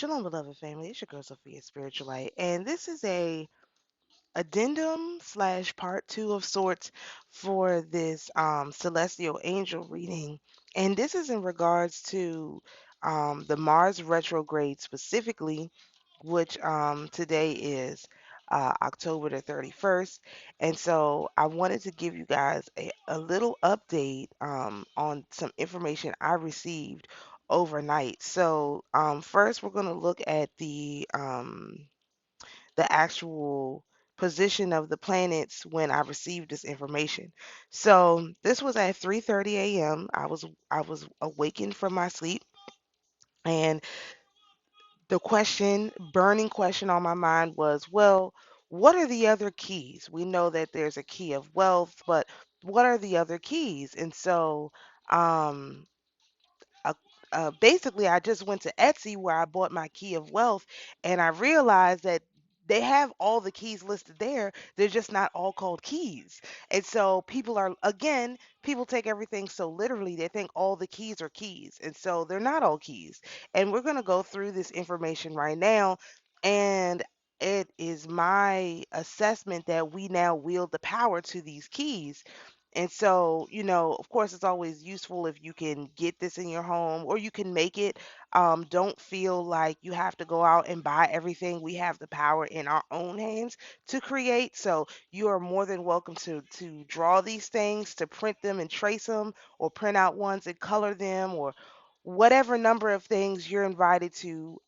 Shalom, beloved family. It's your girl Sophia, Spiritual Light, and this is a addendum slash part two of sorts for this celestial angel reading, and this is in regards to the Mars retrograde specifically, which today is October the 31st. And so I wanted to give you guys a little update on some information I received overnight. So first we're going to look at the actual position of the planets when I received this information. So this was at 3:30 a.m. I was awakened from my sleep, and the burning question on my mind was, well, what are the other keys? We know that there's a key of wealth, but what are the other keys? And so um uh, basically I just went to Etsy where I bought my key of wealth, and I realized that they have all the keys listed there. They're just not all called keys. And so people take everything so literally. They think all the keys are keys. And so they're not all keys. And we're going to go through this information right now. And it is my assessment that we now wield the power to these keys. And so, of course, it's always useful if you can get this in your home or you can make it. Don't feel like you have to go out and buy everything. We have the power in our own hands to create. So you are more than welcome to draw these things, to print them and trace them, or print out ones and color them, or whatever number of things you're invited to.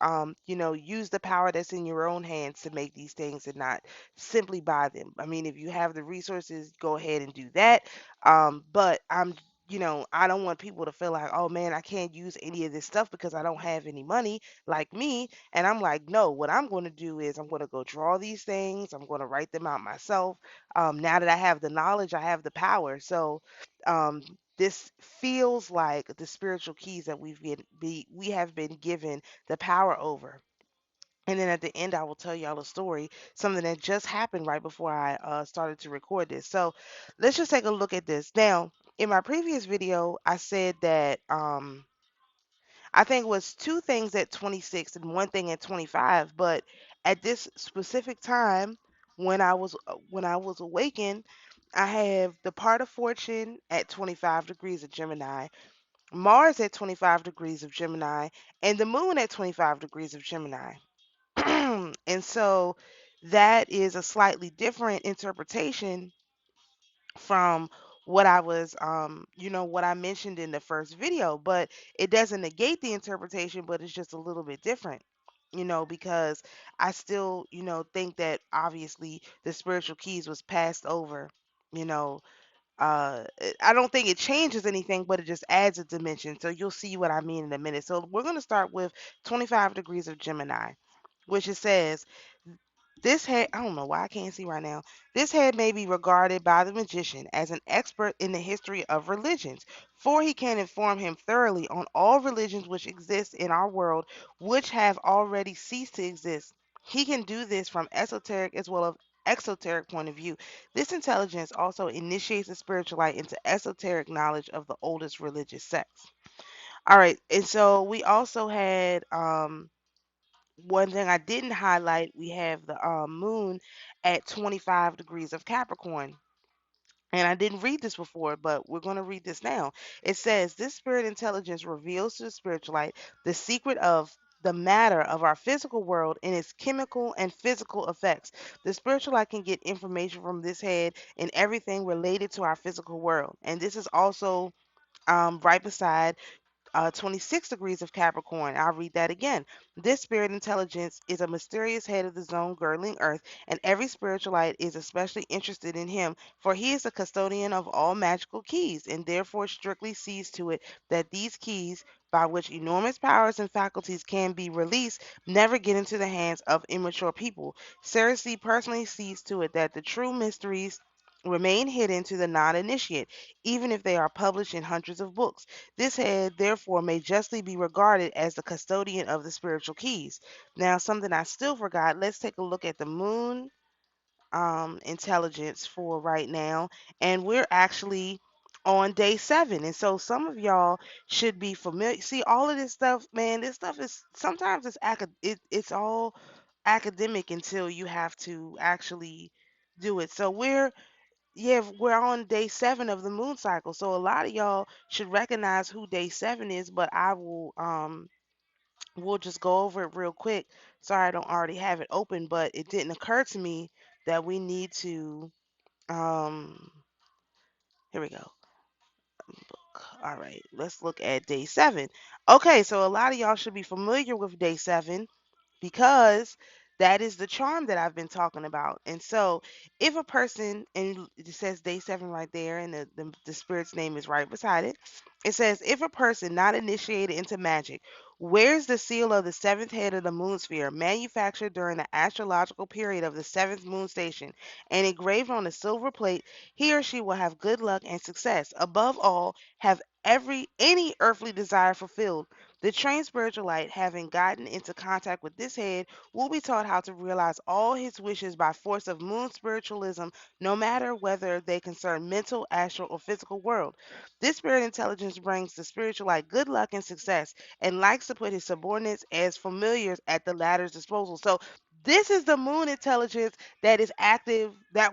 Use the power that's in your own hands to make these things and not simply buy them. I mean, if you have the resources, go ahead and do that. But I don't want people to feel like, oh man, I can't use any of this stuff because I don't have any money like me. And I'm like, no, what I'm going to do is I'm going to go draw these things. I'm going to write them out myself. Now that I have the knowledge, I have the power. So, this feels like the spiritual keys that we have been given the power over. And then at the end, I will tell y'all a story, something that just happened right before I started to record this. So let's just take a look at this. Now, in my previous video, I said that I think it was two things at 26 and one thing at 25. But at this specific time, when I was awakened, I have the part of fortune at 25 degrees of Gemini, Mars at 25 degrees of Gemini, and the moon at 25 degrees of Gemini. And so that is a slightly different interpretation from what I mentioned in the first video, but it doesn't negate the interpretation, but it's just a little bit different, because I still, think that obviously the spiritual keys was passed over, you know. I don't think it changes anything, but it just adds a dimension. So you'll see what I mean in a minute. So we're going to start with 25 degrees of Gemini, which it says this head, I don't know why I can't see right now. This head may be regarded by the magician as an expert in the history of religions, for he can inform him thoroughly on all religions which exist in our world, which have already ceased to exist. He can do this from esoteric as well as exoteric point of view. This intelligence also initiates the spiritual light into esoteric knowledge of the oldest religious sects. All right, and so we also had one thing I didn't highlight, we have the moon at 25 degrees of Capricorn. And I didn't read this before, but we're going to read this now. It says, this spirit intelligence reveals to the spiritual light the secret of the matter of our physical world and its chemical and physical effects. The spiritual light can get information from this head and everything related to our physical world. And this is also right beside 26 degrees of Capricorn. I'll read that again. This spirit intelligence is a mysterious head of the zone girdling earth, and every spiritualite is especially interested in him, for he is the custodian of all magical keys, and therefore strictly sees to it that these keys, by which enormous powers and faculties can be released, never get into the hands of immature people. Cersei personally sees to it that the true mysteries remain hidden to the non initiate, even if they are published in hundreds of books. This head, therefore, may justly be regarded as the custodian of the spiritual keys. Now, something I still forgot, let's take a look at the moon intelligence for right now. And we're actually on day 7. And so some of y'all should be familiar. See, all of this stuff, man, this stuff is sometimes it's all academic until you have to actually do it. So we're on day 7 of the moon cycle. So a lot of y'all should recognize who day 7 is, but I will we'll just go over it real quick. Sorry I don't already have it open, but it didn't occur to me that we need to um here we go. All right, let's look at day 7. Okay, so a lot of y'all should be familiar with day 7 because that is the charm that I've been talking about. And so, if a person, and it says day 7 right there, and the spirit's name is right beside it, it says, if a person not initiated into magic wears the seal of the seventh head of the moon sphere, manufactured during the astrological period of the seventh moon station, and engraved on a silver plate, he or she will have good luck and success. Above all, have any earthly desire fulfilled. The trained spiritualite, having gotten into contact with this head, will be taught how to realize all his wishes by force of moon spiritualism, no matter whether they concern mental, astral, or physical world. This spirit intelligence brings the spiritualite good luck and success, and likes to put his subordinates as familiars at the latter's disposal. So this is the moon intelligence that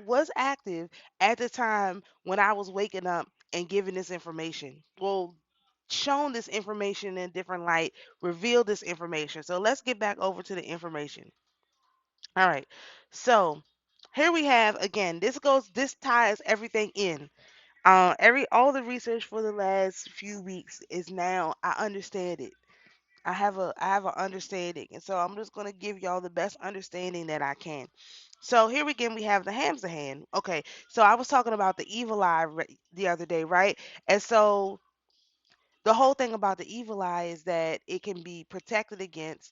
was active at the time when I was waking up and giving this information. Well, shown this information in a different light, revealed this information. So let's get back over to the information. All right. So here we have again, this ties everything in. All the research for the last few weeks is now I understand it. I have an understanding. And so I'm just gonna give y'all the best understanding that I can. So here again we have the Hamza hand. Okay, so I was talking about the evil eye the other day, right? And so the whole thing about the evil eye is that it can be protected against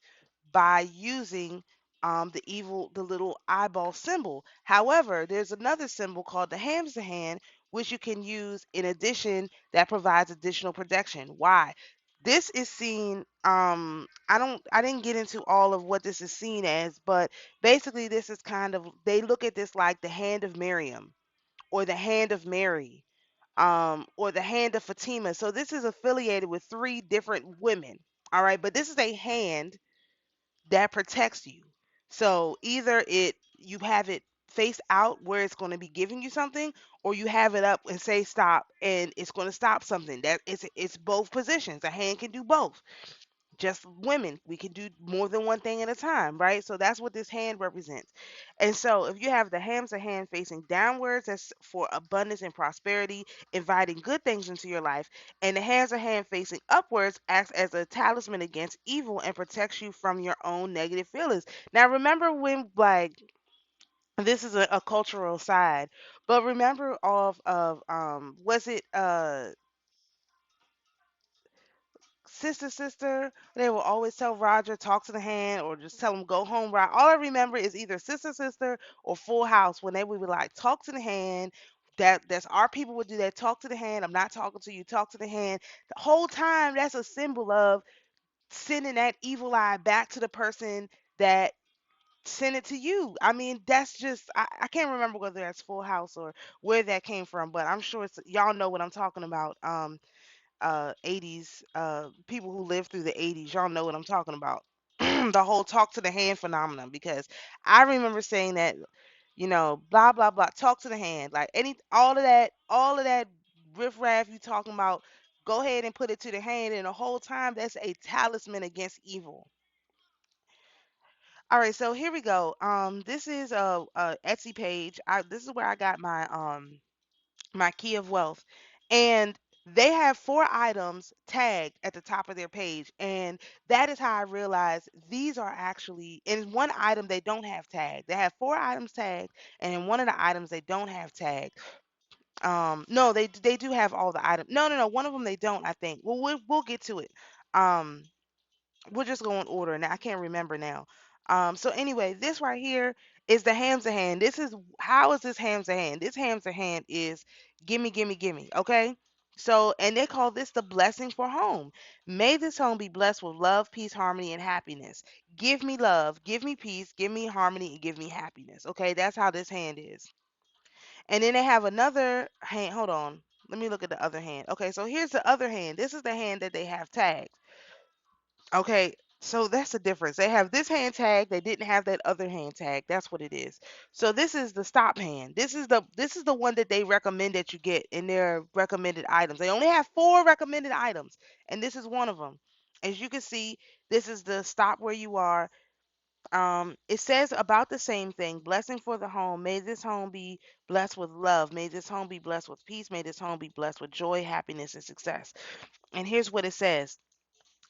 by using the little eyeball symbol. However, there's another symbol called the hamster hand, which you can use in addition that provides additional protection. Why? This is seen. I didn't get into all of what this is seen as, but basically, this is kind of they look at this like the hand of Miriam or the hand of Mary or the hand of Fatima. So this is affiliated with three different women. All right, but this is a hand that protects you. So either you have it face out where it's going to be giving you something, or you have it up and say stop, and it's going to stop something. That it's both positions. A hand can do both. Just women, we can do more than one thing at a time, right? So that's what this hand represents. And so if you have the hamster hand facing downwards, that's for abundance and prosperity, inviting good things into your life. And the hamster hand facing upwards acts as a talisman against evil and protects you from your own negative feelings. Now remember when like this is a cultural side, but remember of was it sister, they will always tell Roger, talk to the hand, or just tell him, go home, Roger. All I remember is either sister, or Full House when they would be like, talk to the hand. That's our people would do that. Talk to the hand. I'm not talking to you. Talk to the hand. The whole time, that's a symbol of sending that evil eye back to the person that sent it to you. I mean, that's just, I can't remember whether that's Full House or where that came from, but I'm sure y'all know what I'm talking about. 80s people who lived through the 80s, y'all know what I'm talking about. The whole talk to the hand phenomenon, because I remember saying that, blah blah blah, talk to the hand, like any all of that riffraff you talking about, go ahead and put it to the hand, and the whole time that's a talisman against evil. All right, so here we go. This is a Etsy page. This is where I got my key of wealth, and they have 4 items tagged at the top of their page, and that is how I realized these are actually in one item they don't have tagged. They have 4 items tagged, and in one of the items they don't have tagged. No, they do have all the items. No, one of them they don't, I think. Well, we'll get to it. um we'll just go in order, and I can't remember now. So anyway, this right here is the hamster hand. This is how is this hamster hand? This hamster hand is gimme, gimme, gimme. Okay. So, and they call this the blessing for home. May this home be blessed with love, peace, harmony, and happiness. Give me love, give me peace, give me harmony, and give me happiness. Okay, that's how this hand is. And then they have another hand. Hold on. let me look at the other hand. Okay, so here's the other hand. This is the hand that they have tagged. Okay, so that's the difference. They have this hand tag, they didn't have that other hand tag. That's what it is. So this is the stop hand. This is the one that they recommend that you get in their recommended items. They only have 4 recommended items, and this is one of them. As you can see, this is the stop where you are. It says about the same thing. Blessing for the home. May this home be blessed with love. May this home be blessed with peace. May this home be blessed with joy, happiness, and success. And here's what it says.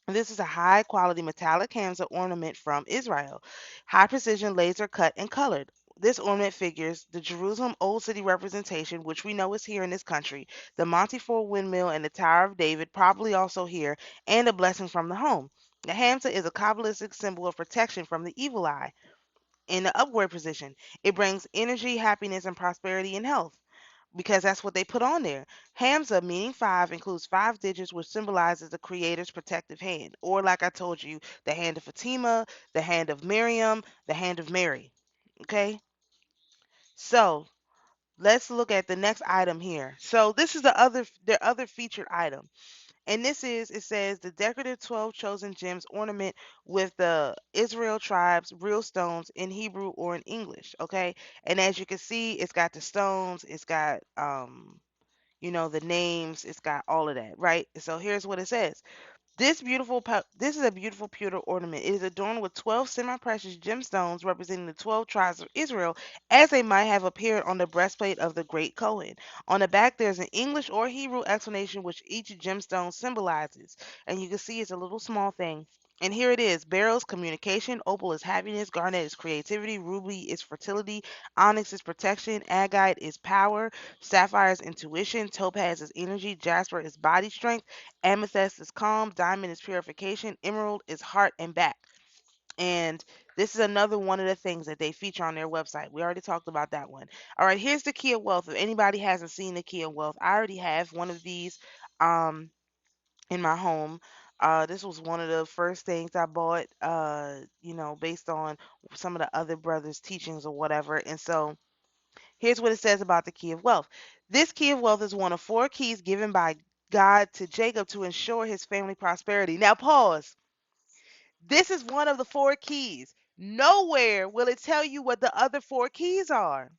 This is a high quality metallic Hamza ornament from Israel, high precision laser cut and colored. This ornament figures the Jerusalem Old City representation, which we know is here in this country, the Montefiore windmill and the Tower of David, probably also here, and a blessing from the home. The Hamza is a Kabbalistic symbol of protection from the evil eye in the upward position. It brings energy, happiness, and prosperity and health because that's what they put on there. Hamza, meaning five, includes 5 digits, which symbolizes the Creator's protective hand, or like I told you, the hand of Fatima, the hand of Miriam, the hand of Mary. Okay, so let's look at the next item here. So this is their other featured item, and this is it says the decorative 12 chosen gems ornament with the Israel tribes real stones in Hebrew or in English. Okay, and as you can see, it's got the stones, it's got the names, it's got all of that, right? So here's what it says. This is a beautiful pewter ornament. It is adorned with 12 semi-precious gemstones representing the 12 tribes of Israel as they might have appeared on the breastplate of the great Cohen. On the back there's an English or Hebrew explanation which each gemstone symbolizes. And you can see it's a little small thing. And here it is. Beryl is communication, opal is happiness, garnet is creativity, ruby is fertility, onyx is protection, agate is power, sapphire is intuition, topaz is energy, jasper is body strength, amethyst is calm, diamond is purification, emerald is heart and back. And this is another one of the things that they feature on their website. We already talked about that one. All right, here's the key of wealth. If anybody hasn't seen the key of wealth, I already have one of these um in my home. This was one of the first things I bought, based on some of the other brothers' teachings or whatever. And so here's what it says about the key of wealth. This key of wealth is one of 4 keys given by God to Jacob to ensure his family prosperity. Now, pause. This is one of the 4 keys. Nowhere will it tell you what the other 4 keys are.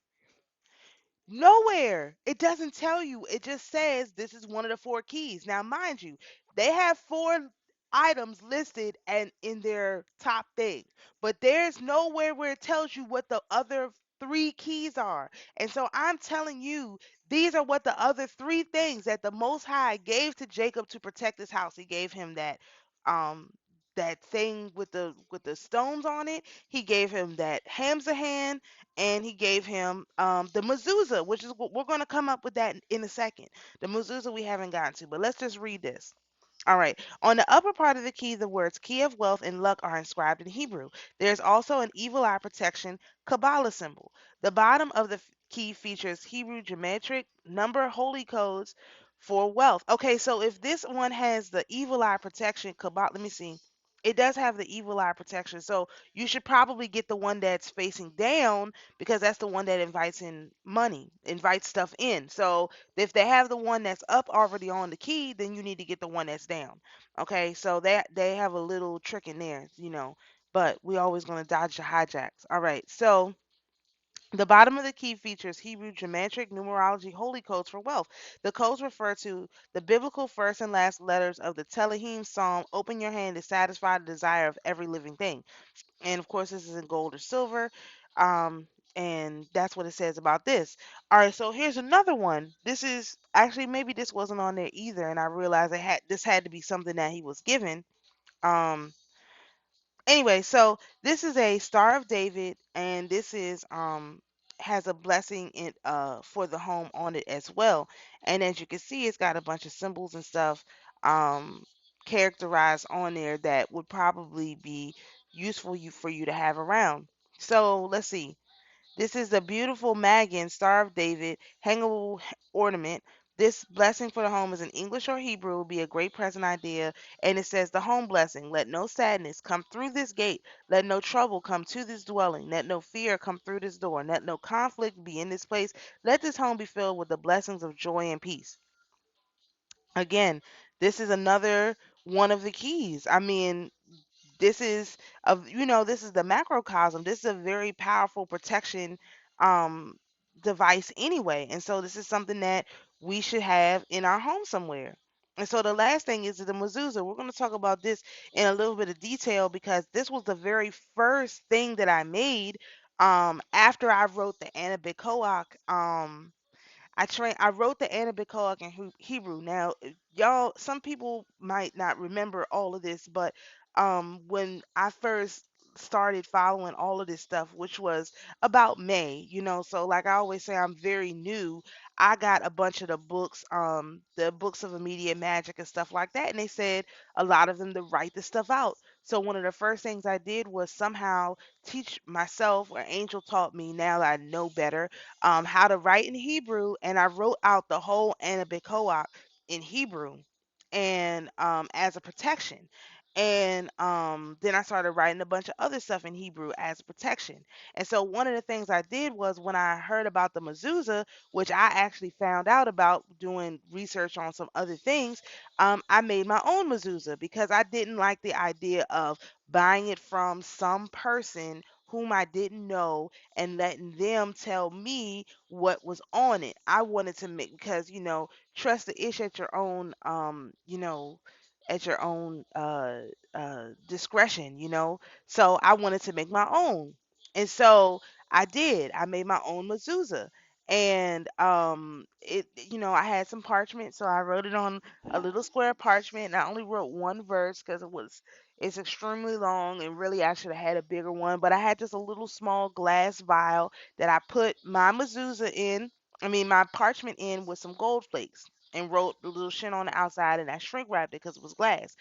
Nowhere. It doesn't tell you. It just says this is one of the 4 keys. Now, mind you, they have 4 items listed and in their top thing, but there's nowhere where it tells you what the other 3 keys are. And so I'm telling you, these are what the other 3 things that the Most High gave to Jacob to protect his house. He gave him um that thing with the stones on it. He gave him that Hamza hand, and he gave him the mezuzah, which is what we're going to come up with that in a second. The mezuzah we haven't gotten to, but let's just read this. All right. On the upper part of the key, the words key of wealth and luck are inscribed in Hebrew. There's also an evil eye protection Kabbalah symbol. The bottom of the key features Hebrew geometric number holy codes for wealth. Okay, so if this one has the evil eye protection Kabbalah, let me see. It does have the evil eye protection. So you should probably get the one that's facing down because that's the one that invites in money, invites stuff in. So if they have the one that's up already on the key, then you need to get the one that's down. Okay, so that they have a little trick in there. But we always going to dodge the hijacks. All right, so the bottom of the key features Hebrew geometric numerology holy codes for wealth. The codes refer to the biblical first and last letters of the Telehim Psalm, open your hand to satisfy the desire of every living thing. And of course, this is in gold or silver. Um, and that's what it says about this. All right, so here's another one. This is actually maybe this wasn't on there either, and I realized this had to be something that he was given. Um, anyway, so this is a Star of David, and this is has a blessing in for the home on it as well. And as you can see, it's got a bunch of symbols and stuff um characterized on there that would probably be useful for you to have around. So let's see. This is a beautiful Magan, Star of David, hangable ornament. This blessing for the home is in English or Hebrew, will be a great present idea. And it says, the home blessing. Let no sadness come through this gate. Let no trouble come to this dwelling. Let no fear come through this door. Let no conflict be in this place. Let this home be filled with the blessings of joy and peace. Again, this is another one of the keys. I mean, this is this is the macrocosm. This is a very powerful protection um device anyway. And so this is something that we should have in our home somewhere. And so the last thing is the mezuzah. We're going to talk about this in a little bit of detail because this was the very first thing that I made after I wrote the Anabicoak. I wrote the Anabicoak in Hebrew. Now, y'all, some people might not remember all of this, but when I first started following all of this stuff, which was about May, so like I always say, I'm very new. I got a bunch of the books of immediate magic and stuff like that, and they said a lot of them to write the stuff out. So one of the first things I did was somehow teach myself, or Angel taught me, now that I know better, how to write in Hebrew, and I wrote out the whole Anabicoa in Hebrew, and as a protection. And then I started writing a bunch of other stuff in Hebrew as a protection. And so one of the things I did was when I heard about the mezuzah, which I actually found out about doing research on some other things, I made my own mezuzah because I didn't like the idea of buying it from some person whom I didn't know and letting them tell me what was on it. I wanted to make, because trust the ish at your own discretion, So I wanted to make my own. And so I did. I made my own mezuzah. And I had some parchment, so I wrote it on a little square parchment, and I only wrote one verse because it's extremely long, and really I should have had a bigger one, but I had just a little small glass vial that I put my mezuzah in, I mean my parchment in, with some gold flakes, and wrote the little shit on the outside, and I shrink wrapped it because it was glass.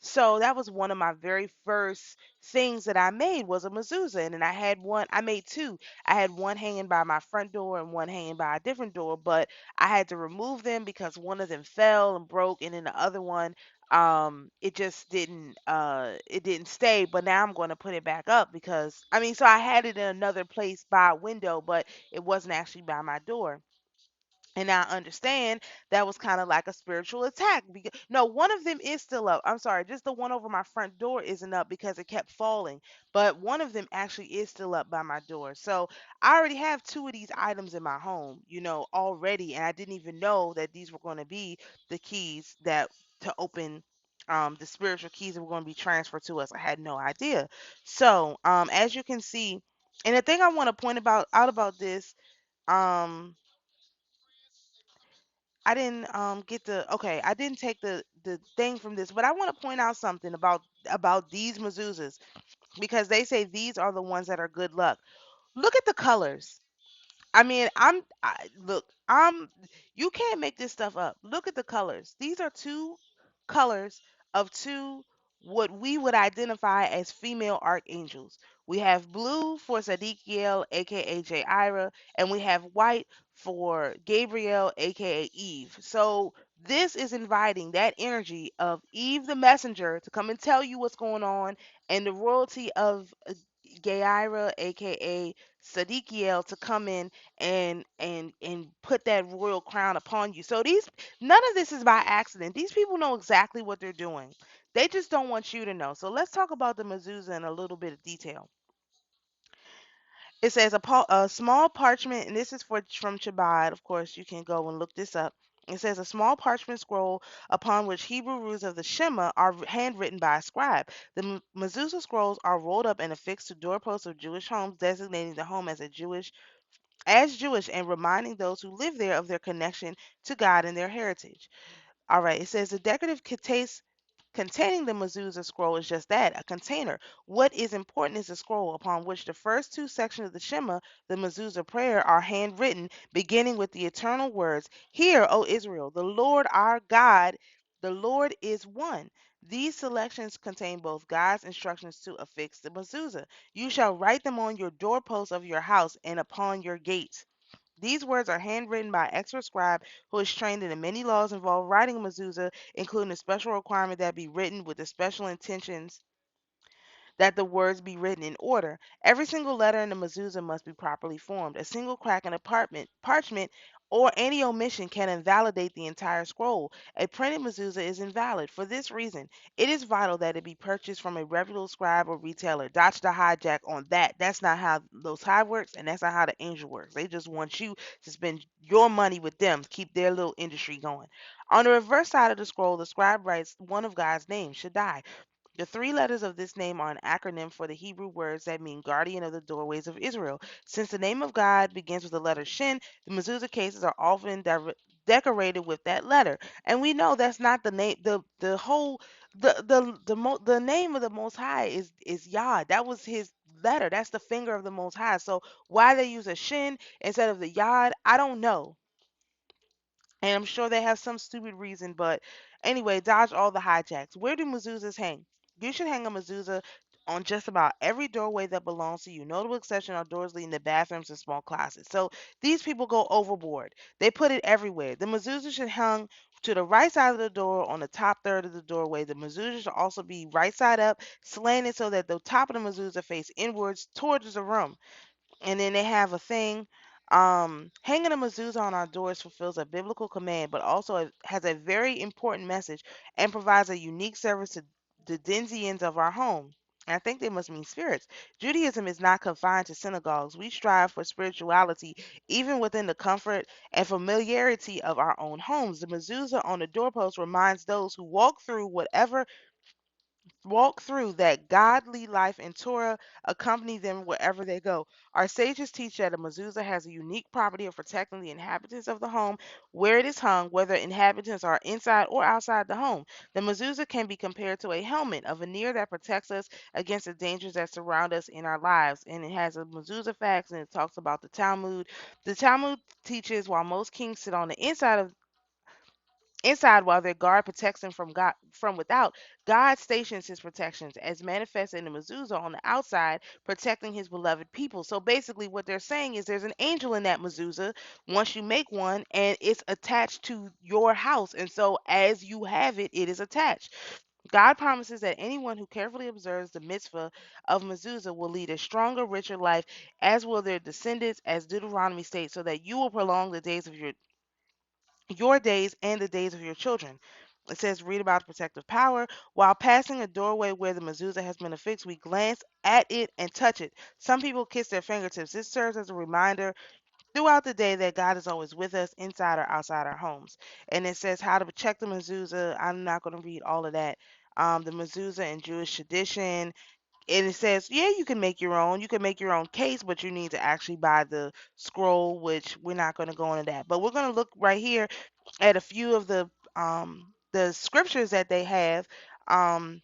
So that was one of my very first things that I made, was a mezuzah. And then I made two. I had one hanging by my front door and one hanging by a different door, but I had to remove them because one of them fell and broke, and then the other one, it didn't stay. But now I'm going to put it back up because so I had it in another place by a window, but it wasn't actually by my door. And I understand that was kind of like a spiritual attack. Because, no, one of them is still up. I'm sorry, just the one over my front door isn't up because it kept falling. But one of them actually is still up by my door. So I already have two of these items in my home, already. And I didn't even know that these were going to be the keys that to open the spiritual keys that were going to be transferred to us. I had no idea. So as you can see, and the thing I want to point out about this, um, I didn't get the okay, I didn't take the thing from this, but I want to point out something about these mezuzahs, because they say these are the ones that are good luck. Look at the colors. Look, you can't make this stuff up. Look at the colors. These are two colors of two what we would identify as female archangels. We have blue for Sadiqiel, aka Jaira, and we have white for Gabriel, aka Eve. So this is inviting that energy of Eve the messenger to come and tell you what's going on, and the royalty of Gaira, aka Sadiqiel, to come in and put that royal crown upon you. So these none of this is by accident. These people know exactly what they're doing. They just don't want you to know. So let's talk about the mezuzah in a little bit of detail. It says a small parchment, and this is from Chabad. Of course, you can go and look this up. It says a small parchment scroll upon which Hebrew rules of the Shema are handwritten by a scribe. The mezuzah scrolls are rolled up and affixed to doorposts of Jewish homes, designating the home as Jewish and reminding those who live there of their connection to God and their heritage. All right, it says the decorative case containing the mezuzah scroll is just that, a container. What is important is the scroll upon which the first two sections of the Shema, the mezuzah prayer, are handwritten, beginning with the eternal words, "Hear, O Israel, the Lord our God, the Lord is one." These selections contain both God's instructions to affix the mezuzah. You shall write them on your doorposts of your house and upon your gates. These words are handwritten by an expert scribe who is trained in the many laws involved writing a mezuzah, including the special requirement that be written with the special intentions that the words be written in order. Every single letter in the mezuzah must be properly formed. A single crack in a parchment or any omission can invalidate the entire scroll. A printed mezuzah is invalid. For this reason, it is vital that it be purchased from a reputable scribe or retailer. Dodge the hijack on that. That's not how those hive works, and that's not how the angel works. They just want you to spend your money with them, to keep their little industry going. On the reverse side of the scroll, the scribe writes one of God's names, Shaddai. The three letters of this name are an acronym for the Hebrew words that mean guardian of the doorways of Israel. Since the name of God begins with the letter Shin, the mezuzah cases are often decorated with that letter. And we know that's not the name. The whole the name of the Most High is Yah. That was his letter. That's the finger of the Most High. So why they use a Shin instead of the Yod, I don't know. And I'm sure they have some stupid reason, but anyway, dodge all the hijacks. Where do mezuzahs hang? You should hang a mezuzah on just about every doorway that belongs to you. Notable exception are doors leading to bathrooms and small closets. So these people go overboard. They put it everywhere. The mezuzah should hang to the right side of the door on the top third of the doorway. The mezuzah should also be right side up, slanted so that the top of the mezuzah face inwards towards the room. And then they have a thing. Hanging a mezuzah on our doors fulfills a biblical command, but also has a very important message and provides a unique service to the denizens of our home. And I think they must mean spirits. Judaism is not confined to synagogues. We strive for spirituality even within the comfort and familiarity of our own homes. The mezuzah on the doorpost reminds those who walk through that godly life in Torah accompany them wherever they go. Our sages teach that a mezuzah has a unique property of protecting the inhabitants of the home where it is hung, whether inhabitants are inside or outside the home. The mezuzah can be compared to a helmet, a veneer that protects us against the dangers that surround us in our lives. And it has a mezuzah facts and it talks about the Talmud. The Talmud teaches while most kings sit on the inside while their guard protects them from without, God stations his protections as manifested in the mezuzah on the outside, protecting his beloved people. So basically what they're saying is there's an angel in that mezuzah once you make one, and it's attached to your house, and so as you have it, it is attached. God promises that anyone who carefully observes the mitzvah of mezuzah will lead a stronger, richer life, as will their descendants, as Deuteronomy states, so that you will prolong the days of your days and the days of your children. It says, read about protective power. While passing a doorway where the mezuzah has been affixed, we glance at it and touch it. Some people kiss their fingertips. This serves as a reminder throughout the day that God is always with us inside or outside our homes. And it says how to check the mezuzah. I'm not going to read all of that. The mezuzah in Jewish tradition. And it says, yeah, you can make your own. You can make your own case, but you need to actually buy the scroll, which we're not going to go into that. But we're going to look right here at a few of the scriptures that they have. Um,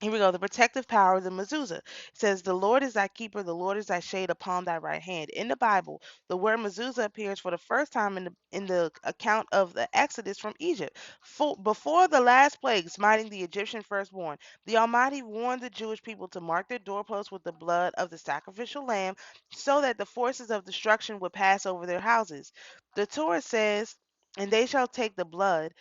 Here we go. The protective power of the mezuzah. It says, "The Lord is thy keeper; the Lord is thy shade upon thy right hand." In the Bible, the word mezuzah appears for the first time in the account of the Exodus from Egypt. Before the last plague smiting the Egyptian firstborn, the Almighty warned the Jewish people to mark their doorposts with the blood of the sacrificial lamb, so that the forces of destruction would pass over their houses. The Torah says, "And they shall take the blood."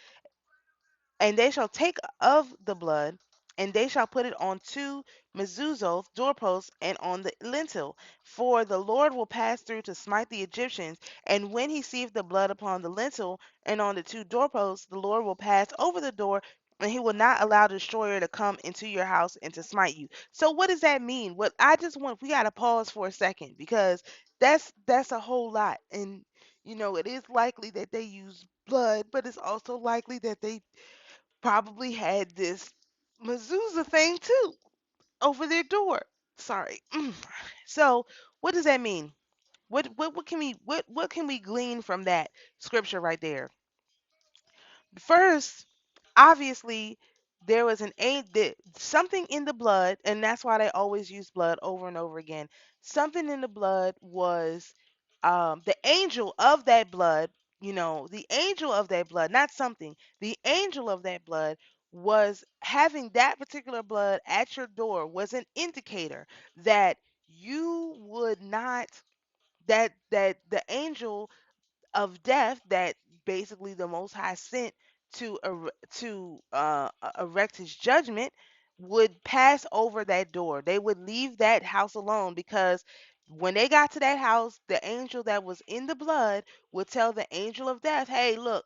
And they shall take of the blood, and they shall put it on two mezuzot doorposts and on the lintel. For the Lord will pass through to smite the Egyptians, and when he seeth the blood upon the lintel and on the two doorposts, the Lord will pass over the door, and he will not allow the destroyer to come into your house and to smite you. So what does that mean? What I just want we gotta pause for a second, because that's a whole lot. And it is likely that they use blood, but it's also likely that they probably had this mezuzah thing too over their door. Sorry. So, what does that mean? What can we glean from that scripture right there? First, obviously, there was something in the blood, and that's why they always use blood over and over again. Something in the blood was the angel of that blood. The angel of that blood, not something. The angel of that blood was having that particular blood at your door was an indicator that you would not that the angel of death that basically the Most High sent to erect His judgment would pass over that door. They would leave that house alone because When they got to that house, the angel that was in the blood would tell the angel of death, "Hey, look,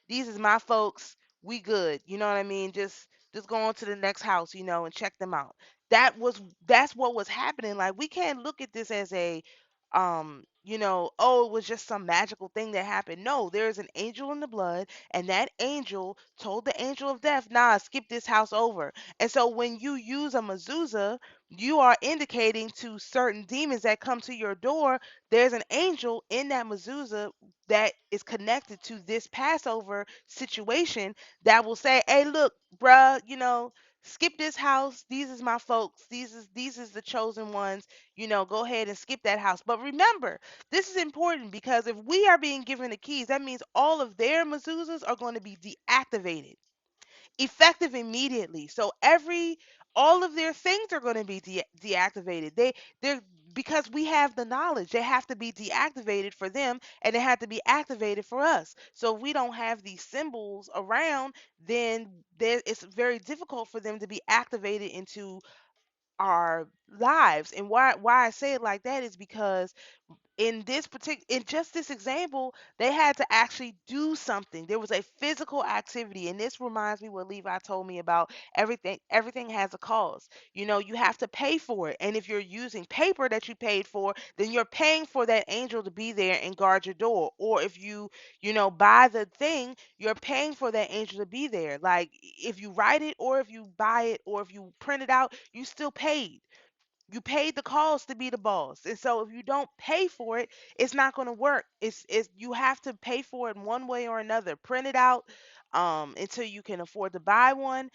these is my folks. We good. You know what I mean? Just go on to the next house, and check them out." That's what was happening. Like, we can't look at this as a oh, it was just some magical thing that happened. No, there's an angel in the blood, and that angel told the angel of death, "Nah, skip this house over." And so when you use a mezuzah, you are indicating to certain demons that come to your door, there's an angel in that mezuzah that is connected to this Passover situation that will say, "Hey, look, bruh, skip this house. These is my folks. These is the chosen ones. Go ahead and skip that house." But remember, this is important, because if we are being given the keys, that means all of their mezuzahs are going to be deactivated effective immediately. So all of their things are going to be deactivated. They're because we have the knowledge. They have to be deactivated for them, and they have to be activated for us. So if we don't have these symbols around, then it's very difficult for them to be activated into our lives. And why I say it like that is because in just this example, they had to actually do something. There was a physical activity, and this reminds me what Levi told me about everything has a cost. You have to pay for it, and if you're using paper that you paid for, then you're paying for that angel to be there and guard your door. Or if you buy the thing, you're paying for that angel to be there. Like, if you write it, or if you buy it, or if you print it out, you paid the cost to be the boss. And so if you don't pay for it, it's not going to work. It's you have to pay for it in one way or another. Print it out until you can afford to buy one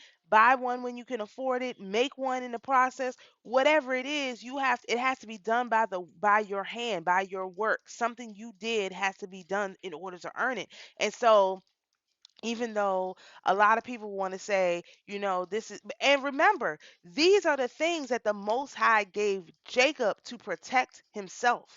when you can afford it, make one in the process. Whatever it is, it has to be done by your hand, by your work. Something you did has to be done in order to earn it. And so, even though a lot of people want to say, this is, and remember, these are the things that the Most High gave Jacob to protect himself,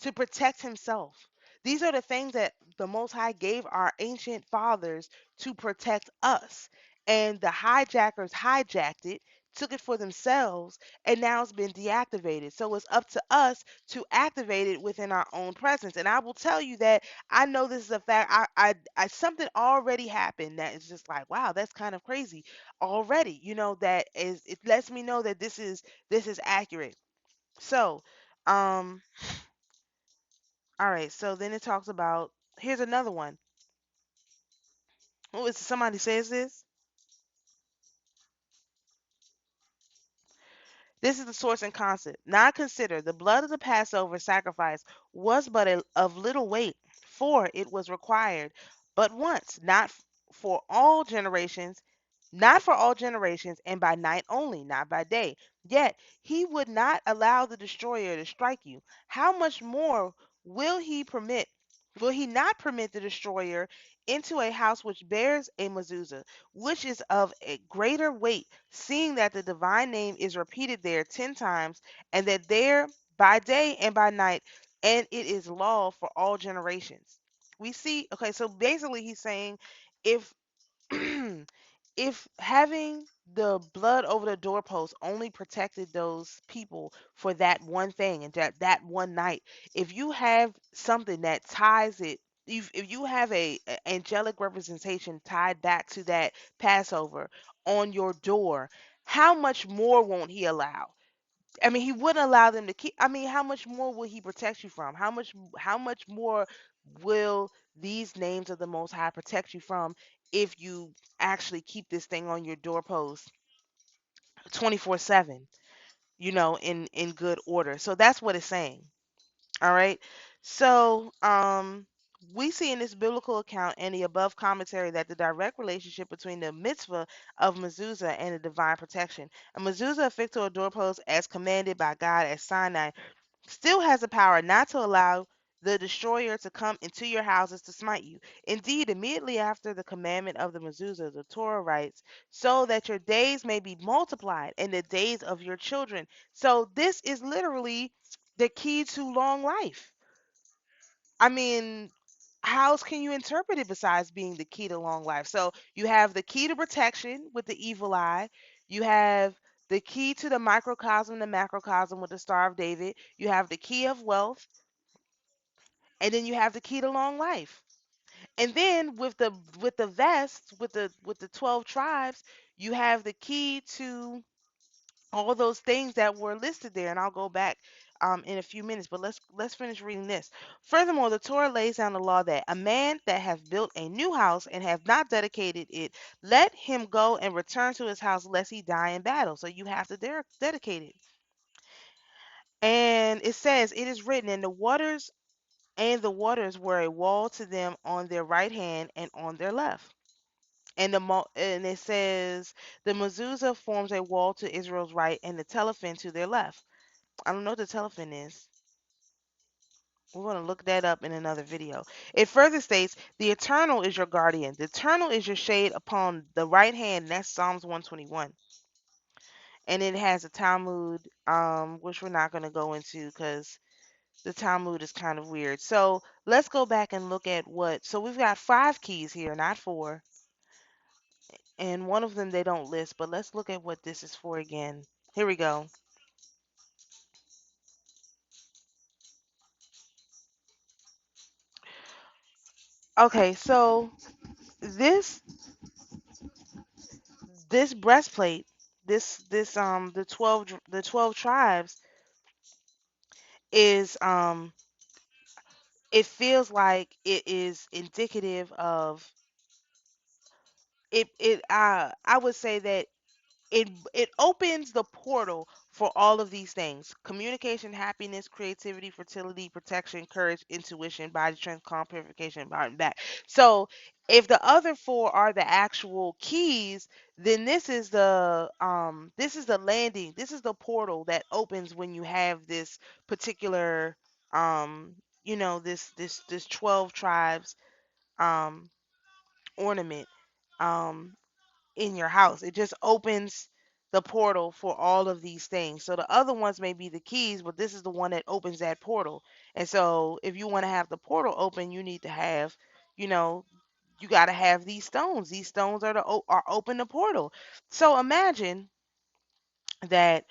to protect himself. These are the things that the Most High gave our ancient fathers to protect us. And the hijackers hijacked it, took it for themselves, and now it's been deactivated. So it's up to us to activate it within our own presence. And I will tell you that I know this is a fact. Something already happened that is just like, wow, that's kind of crazy already. That is, it lets me know that this is accurate. So, um, all right, so then it talks about, here's another one. Oh, is somebody says this? This is the source and concept. Now consider the blood of the Passover sacrifice was but of little weight, for it was required but once, for all generations, not for all generations, and by night only, not by day. Yet he would not allow the destroyer to strike you. How much more will he permit? Will he not permit the destroyer into a house which bears a mezuzah, which is of a greater weight, seeing that the divine name is repeated there 10 times, and that there by day and by night, and it is law for all generations. We see, okay, so basically he's saying, if if having the blood over the doorpost only protected those people for that one thing and that one night, if you have something that ties it, if you have a angelic representation tied back to that Passover on your door, how much more won't he allow? I mean, he wouldn't allow them to keep. I mean, how much more will he protect you from? How much more will these names of the Most High protect you from if you actually keep this thing on your doorpost 24/7, in good order. So that's what it's saying. All right. So, we see in this biblical account and the above commentary that the direct relationship between the mitzvah of mezuzah and the divine protection. A mezuzah affixed to a doorpost as commanded by God at Sinai still has the power not to allow the destroyer to come into your houses to smite you. Indeed, immediately after the commandment of the mezuzah, the Torah writes, so that your days may be multiplied and the days of your children. So this is literally the key to long life. I mean, how else can you interpret it besides being the key to long life? So you have the key to protection with the evil eye. You have the key to the microcosm, the macrocosm with the Star of David. You have the key of wealth, and then you have the key to long life. And then with the vest, with the 12 tribes, you have the key to all those things that were listed there, and I'll go back in a few minutes. But let's finish reading this. Furthermore, the Torah lays down the law that a man that have built a new house and have not dedicated it, let him go and return to his house lest he die in battle. So you have to dedicate it. And it says, it is written, and the waters were a wall to them on their right hand and on their left. And it says the mezuzah forms a wall to Israel's right and the telephone to their left. I don't know what the telephone is. We're going to look that up in another video. It further states, the eternal is your guardian. The eternal is your shade upon the right hand. And that's Psalms 121. And it has a Talmud, which we're not going to go into because the Talmud is kind of weird. So let's go back and look at so we've got 5 keys here, not 4. And one of them they don't list, but let's look at what this is for again. Here we go. Okay, so this this breastplate, the 12 tribes is it feels like it is indicative of I would say that it opens the portal for all of these things: communication, happiness, creativity, fertility, protection, courage, intuition, body strength, calm, purification, and back. So if the other 4 are the actual keys, then this is the landing, this is the portal that opens when you have this particular um this 12 tribes um ornament um in your house. It just opens the portal for all of these things. So the other ones may be the keys, but this is the one that opens that portal. And so if you want to have the portal open, you need to have, you know, you got to have these stones. These stones are open the portal. So imagine that,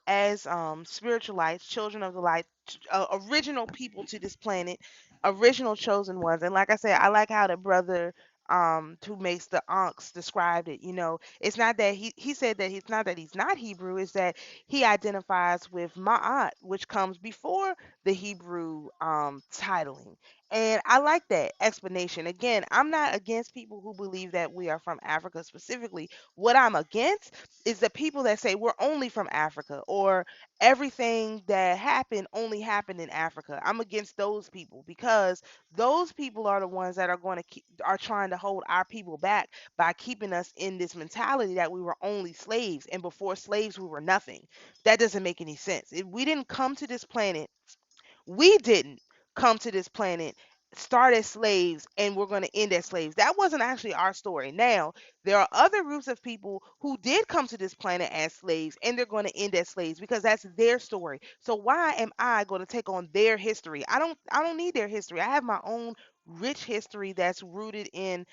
as spiritual lights, children of the light, original people to this planet, original chosen ones. And like I said, I like how the brother who makes the ankhs described it. It's not that he said that it's not that he's not Hebrew, it's that he identifies with Ma'at, which comes before the Hebrew titling. And I like that explanation. Again, I'm not against people who believe that we are from Africa specifically. What I'm against is the people that say we're only from Africa, or everything that happened only happened in Africa. I'm against those people, because those people are the ones that are trying to hold our people back by keeping us in this mentality that we were only slaves, and before slaves we were nothing. That doesn't make any sense. We didn't come to this planet, we didn't come to this planet, start as slaves, and we're going to end as slaves. That wasn't actually our story. Now, there are other groups of people who did come to this planet as slaves, and they're going to end as slaves because that's their story. So why am I going to take on their history? I don't need their history. I have my own rich history that's rooted in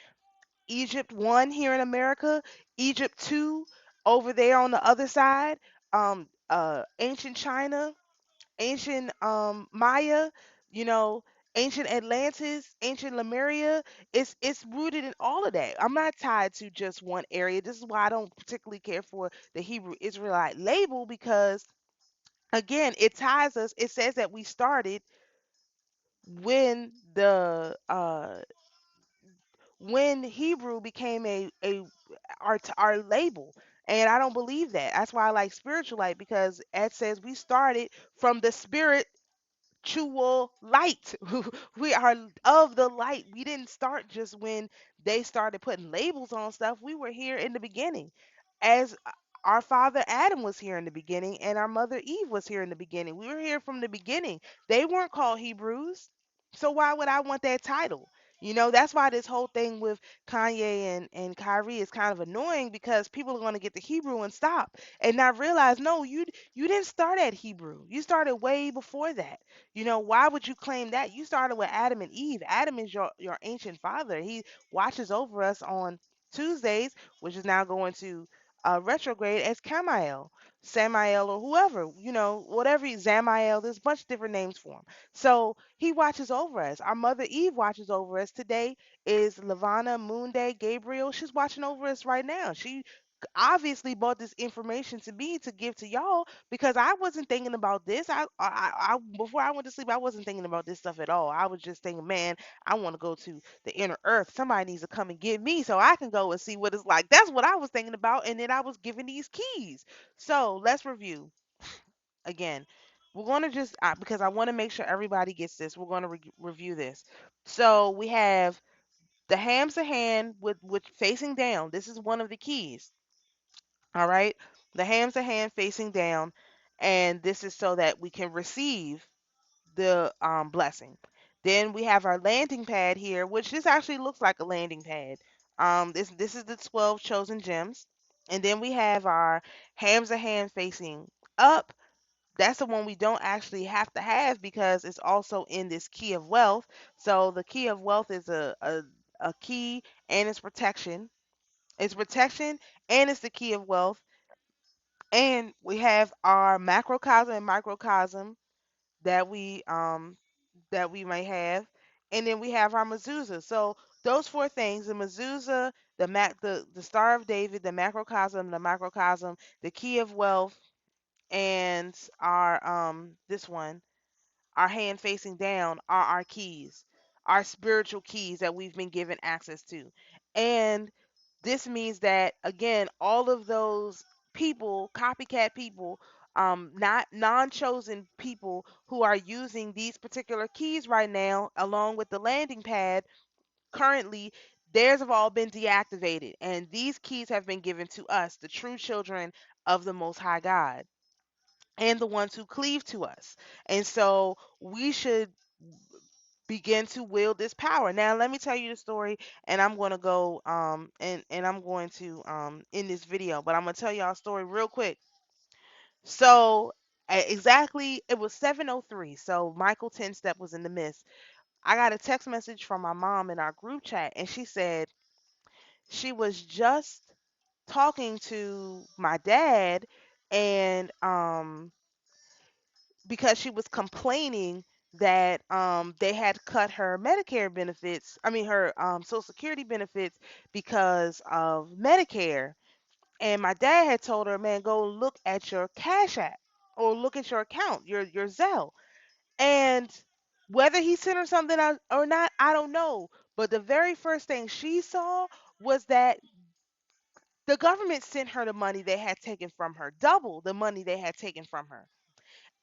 Egypt 1 here in America, Egypt 2 over there on the other side, ancient China, ancient Maya, you know, ancient Atlantis, ancient Lemuria. It's rooted in all of that. I'm not tied to just one area. This is why I don't particularly care for the Hebrew Israelite label, because again, it ties us. It says that we started when when Hebrew became our label. And I don't believe that. That's why I like spiritualite, because it says we started from the spirit actual light. We are of the light. We didn't start just when they started putting labels on stuff. We were here in the beginning. As our father Adam was here in the beginning, and our mother Eve was here in the beginning. We were here from the beginning. They weren't called Hebrews. So why would I want that title? That's why this whole thing with Kanye and Kyrie is kind of annoying, because people are going to get the Hebrew and stop and not realize, no, you didn't start at Hebrew. You started way before that. Why would you claim that? You started with Adam and Eve. Adam is your ancient father. He watches over us on Tuesdays, which is now going to retrograde as Camiel, Samael, or whoever, whatever, Zamael. There's a bunch of different names for him. So he watches over us. Our mother Eve watches over us. Today is Lavana, Moon Day, Gabriel. She's watching over us right now. She obviously brought this information to me to give to y'all because I wasn't thinking about this. I before I went to sleep, I wasn't thinking about this stuff at all. I was just thinking, man, I want to go to the inner earth. Somebody needs to come and get me so I can go and see what it's like. That's what I was thinking about. And then I was given these keys. So let's review again. We're going to just, because I want to make sure everybody gets this, we're going to review this. So we have the hams of hand with facing down. This is one of the keys. All right. The hams of hand facing down. And this is so that we can receive the blessing. Then we have our landing pad here, which this actually looks like a landing pad. This is the 12 chosen gems. And then we have our hams of hand facing up. That's the one we don't actually have to have because it's also in this key of wealth. So the key of wealth is a key and it's protection. It's protection and it's the key of wealth. And we have our macrocosm and microcosm that we may have, and then we have our mezuzah. So those four things: the mezuzah, the Star of David, the macrocosm, the microcosm, the key of wealth, and our this one, our hand facing down, are our keys, our spiritual keys that we've been given access to. And this means that again, all of those people, copycat people, not non-chosen people who are using these particular keys right now, along with the landing pad currently, theirs have all been deactivated, and these keys have been given to us, the true children of the Most High God, and the ones who cleave to us. And so we should begin to wield this power. Now let me tell you the story, and I'm going to go and I'm going to end this video, but I'm going to tell y'all a story real quick. So exactly, it was 7:03. So Michael 10 step was in the midst. I got a text message from my mom in our group chat, and she said she was just talking to my dad, and because she was complaining that they had cut her Medicare benefits, I mean her Social Security benefits because of Medicare. And my dad had told her, man, go look at your Cash App or look at your account, your Zelle. And whether he sent her something out or not, I don't know. But the very first thing she saw was that the government sent her the money they had taken from her, double the money they had taken from her.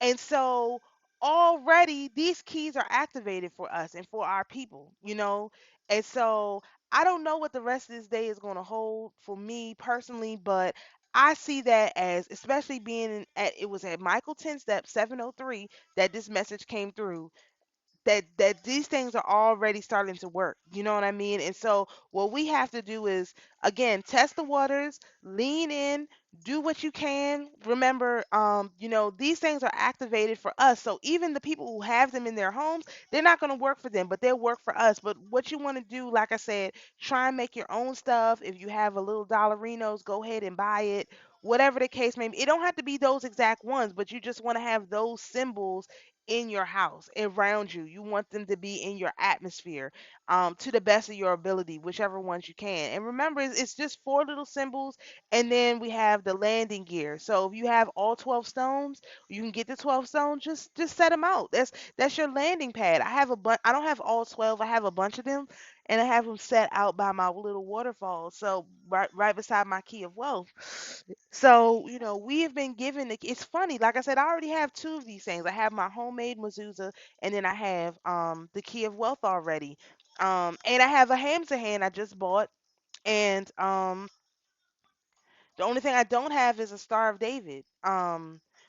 And so already these keys are activated for us and for our people. And so I don't know what the rest of this day is going to hold for me personally, but I see that as, especially being it was at Michael 10 step 703 that this message came through, that these things are already starting to work. You know what I mean? And so what we have to do is again test the waters, lean in, do what you can. Remember, these things are activated for us. So even the people who have them in their homes, they're not going to work for them, but they'll work for us. But what you want to do, like I said, try and make your own stuff. If you have a little dollarinos, go ahead and buy it. Whatever the case may be, it don't have to be those exact ones, but you just want to have those symbols in your house, around you. You want them to be in your atmosphere, to the best of your ability, whichever ones you can. And remember, it's just four little symbols, and then we have the landing gear. So if you have all 12 stones, you can get the 12 stones. Just set them out. That's your landing pad. I have a bunch. I don't have all 12. I have a bunch of them, and I have them set out by my little waterfall. So right beside my key of wealth. So, we have been given it's funny, like I said, I already have two of these things. I have my homemade mezuzah, and then I have the key of wealth already. And I have a Hamza hand I just bought, and the only thing I don't have is a Star of David,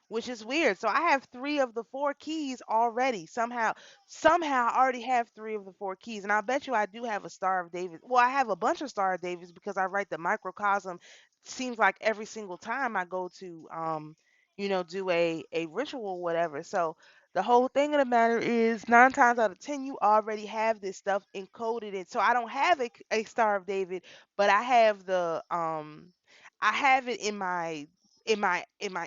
which is weird. So I have three of the four keys already. Somehow I already have three of the four keys, and I bet you I do have a Star of David. Well, I have a bunch of Star of Davids because I write the microcosm. Seems like every single time I go to, do a ritual or whatever. So the whole thing of the matter is, 9 times out of 10, you already have this stuff encoded in. So I don't have a Star of David, but I have I have it in my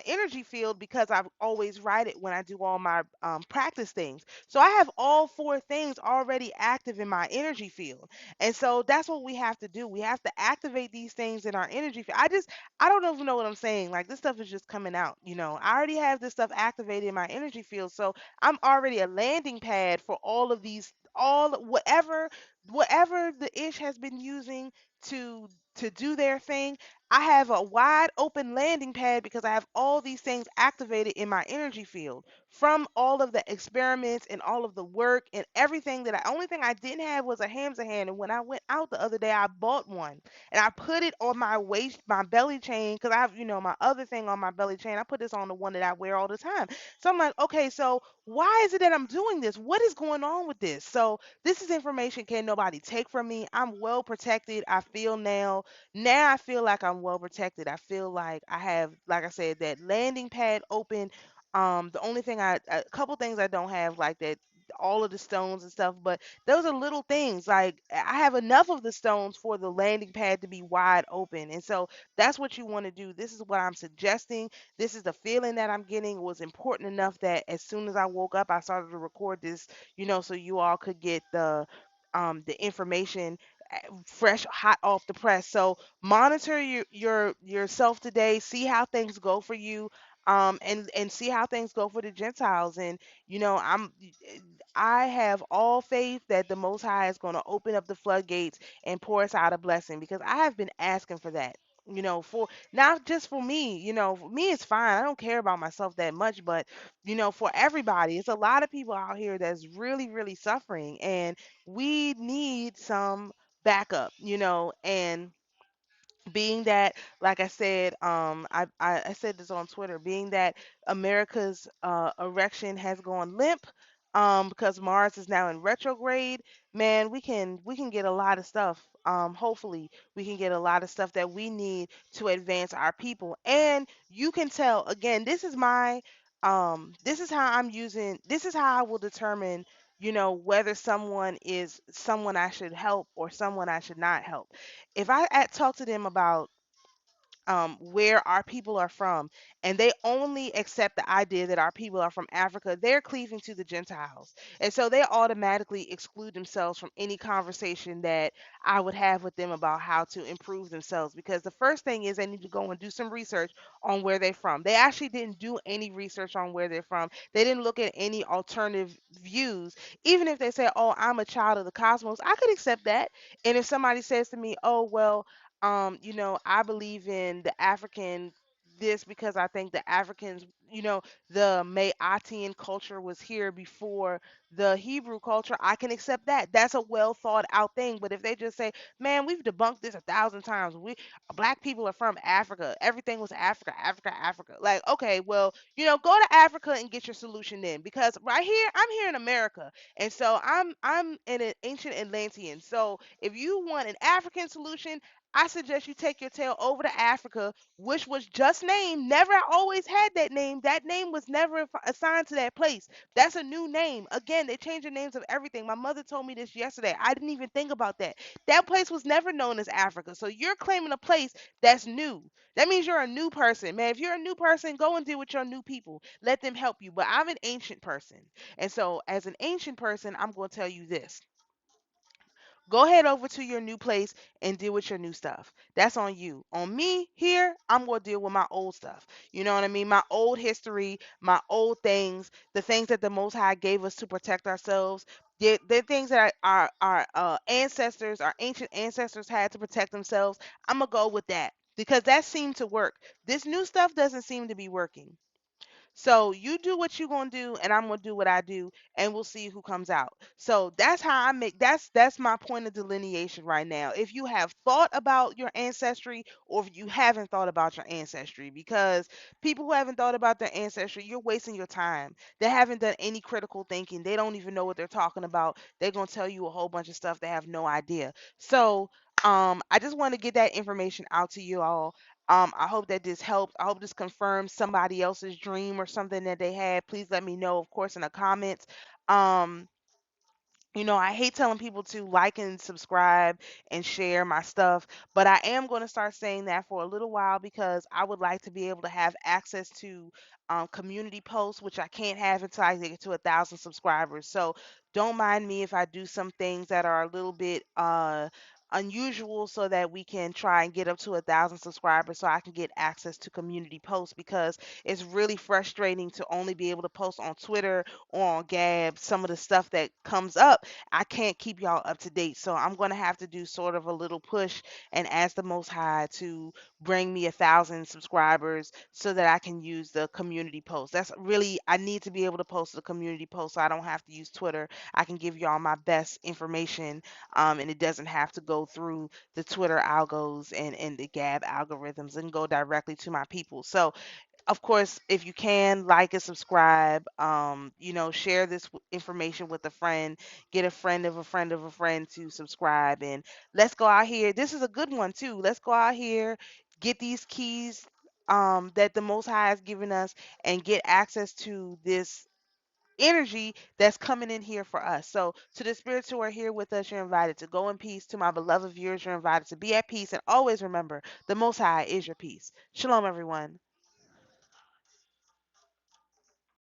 energy field because I always write it when I do all my practice things. So I have all four things already active in my energy field, and so that's what we have to do. We have to activate these things in our energy field. I don't even know what I'm saying. Like, this stuff is just coming out. I already have this stuff activated in my energy field, so I'm already a landing pad for all of these, all whatever the ish has been using to do their thing. I have a wide open landing pad because I have all these things activated in my energy field from all of the experiments and all of the work and everything. That I only thing I didn't have was a Hamza hand, and when I went out the other day, I bought one and I put it on my waist, my belly chain, because I have, my other thing on my belly chain. I put this on the one that I wear all the time. So I'm like, okay, so why is it that I'm doing this? What is going on with this? So this is information can nobody take from me. I'm well protected. I feel now I feel like I'm well protected. I feel like I have, like I said, that landing pad open. The only thing a couple things I don't have like that, all of the stones and stuff, but those are little things. Like, I have enough of the stones for the landing pad to be wide open. And so that's what you want to do. This is what I'm suggesting. This is the feeling that I'm getting. It was important enough that as soon as I woke up, I started to record this, so you all could get the information fresh hot off the press. So monitor yourself today, see how things go for you, and see how things go for the Gentiles. And I have all faith that the Most High is going to open up the floodgates and pour us out a blessing, because I have been asking for that. For not just for me, for me it's fine. I don't care about myself that much, but for everybody, it's a lot of people out here that's really, really suffering, and we need some backup, and being that, like I said, I said this on Twitter, being that America's erection has gone limp, because Mars is now in retrograde. Man, we can get a lot of stuff. Hopefully we can get a lot of stuff that we need to advance our people. And you can tell, again, this is how I'm using, this is how I will determine, whether someone is someone I should help or someone I should not help. If talk to them about where our people are from, and they only accept the idea that our people are from Africa, they're cleaving to the Gentiles. And so they automatically exclude themselves from any conversation that I would have with them about how to improve themselves. Because the first thing is they need to go and do some research on where they're from. They actually didn't do any research on where they're from, they didn't look at any alternative views. Even if they say, oh, I'm a child of the cosmos, I could accept that. And if somebody says to me, oh, well, I believe in the African this because I think the Africans, the Mayatian culture was here before the Hebrew culture, I can accept that. That's a well thought out thing. But if they just say, man, we've debunked this 1,000 times. Black people are from Africa. Everything was Africa, Africa, Africa. Like, okay, well, go to Africa and get your solution then. Because right here, I'm here in America. And so I'm in an ancient Atlantean. So if you want an African solution, I suggest you take your tail over to Africa, which was just named, never always had that name. That name was never assigned to that place. That's a new name. Again, they change the names of everything. My mother told me this yesterday. I didn't even think about that. That place was never known as Africa. So you're claiming a place that's new. That means you're a new person. Man, if you're a new person, go and deal with your new people. Let them help you. But I'm an ancient person. And so, as an ancient person, I'm going to tell you this: go head over to your new place and deal with your new stuff. That's on you. On me here, I'm going to deal with my old stuff. You know what I mean? My old history, my old things, the things that the Most High gave us to protect ourselves. The things that our ancestors, our ancient ancestors had to protect themselves. I'm going to go with that because that seemed to work. This new stuff doesn't seem to be working. So you do what you're gonna do, and I'm gonna do what I do, and we'll see who comes out. So that's how I make that's my point of delineation right now. If you have thought about your ancestry, or if you haven't thought about your ancestry, because people who haven't thought about their ancestry, you're wasting your time. They haven't done any critical thinking. They don't even know what they're talking about. They're gonna tell you a whole bunch of stuff they have no idea. So I just want to get that information out to you all. I hope that this helps. I hope this confirms somebody else's dream or something that they had. Please let me know, of course, in the comments. Um, I hate telling people to like and subscribe and share my stuff, but I am going to start saying that for a little while because I would like to be able to have access to community posts, which I can't have until I get to 1,000 subscribers. So don't mind me if I do some things that are a little bit unusual so that we can try and get up to 1,000 subscribers so I can get access to community posts because it's really frustrating to only be able to post on Twitter or on Gab some of the stuff that comes up. I can't keep y'all up to date. So I'm going to have to do sort of a little push and ask the Most High to bring me 1,000 subscribers so that I can use the community post. That's really, I need to be able to post the community post so I don't have to use Twitter. I can give y'all my best information, and it doesn't have to go through the Twitter algos and the Gab algorithms and go directly to my people. So of course, if you can like and subscribe, share this information with a friend, get a friend of a friend of a friend to subscribe, and let's go out here. This is a good one too. Let's go out here, get these keys that the Most High has given us, and get access to this energy that's coming in here for us. So, to the spirits who are here with us, you're invited to go in peace. To my beloved viewers, you're invited to be at peace, and always remember, the Most High is your peace. Shalom, everyone.